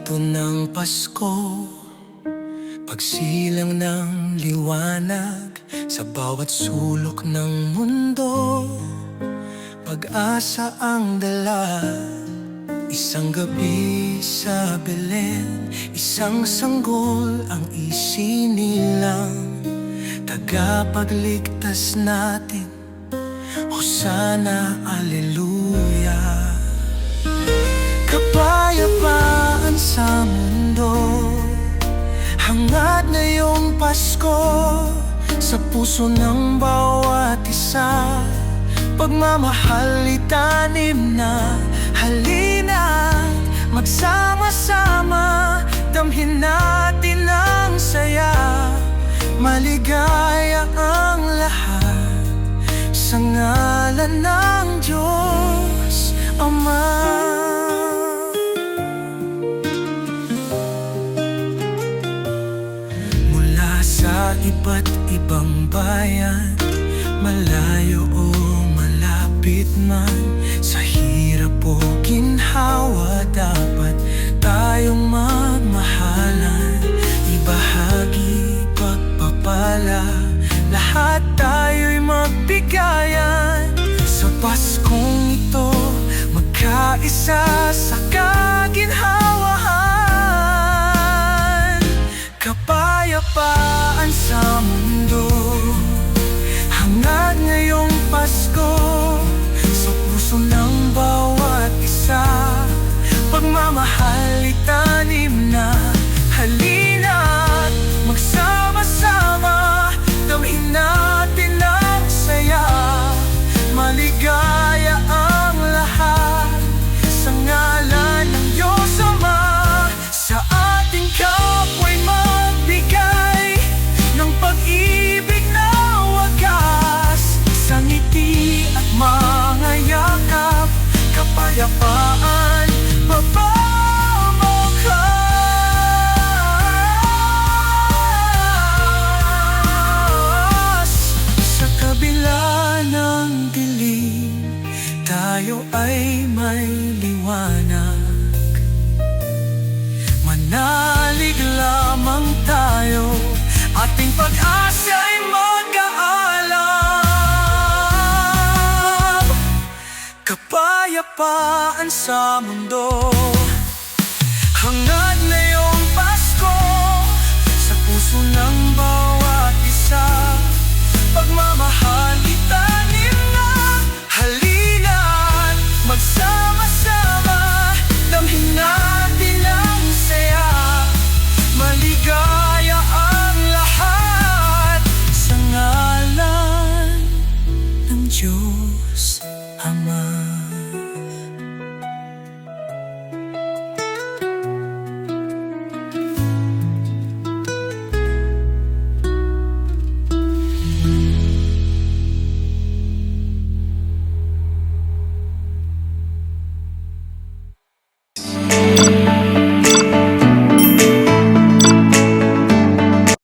kwento ng Pasko, pagsilang ng liwanag sa bawat sulok ng mundo. Pag-asa ang dala, isang gabi sa Belen, isang sanggol ang isinilang. Tagapagligtas natin, Hosana, Alleluia. Kapayapaan sa mundo, hangad ngayong Pasko sa puso ng bawat isa. Pagmamahal itanim na, halina't magsama-sama, damhin natin ang saya. Maligaya ang lahat sa ngalan ng Diyos Ama. Sa iba't ibang bayan, malayo o malapit man, sa hirap o ginhawa, dapat tayong magmahalan. Ibahagi pagpapala, lahat tayo'y magbigayan. Sa Paskong ito, magkaisa sa kaginhawahan. Kapayapaan sa mundo, hangad ngayong Pasko sa puso ng bawat isa. Pagmamahal itanim na, halina't magsama-sama, damhin natin ang saya. Maligaya ang lahat sa ngalan ng Diyos Ama. Sa ating kapwa'y magbigay ng pag-ibig na wagas, sa ngiti at mga yakap, kapayapaan mapapawakas. Sa kabila ng dilim, tayo ay may liwanag. Manalig lamang tayo, ating pag-asa'y mag-aalam. Kapayapaan sa mundo, hangad ngayong Pasko sa puso ng bawat isa. Pagmamahal itanim na, halina't magsama-sama, damhin natin ang saya. Maligaya ang lahat sa ngalan ng Diyos Ama.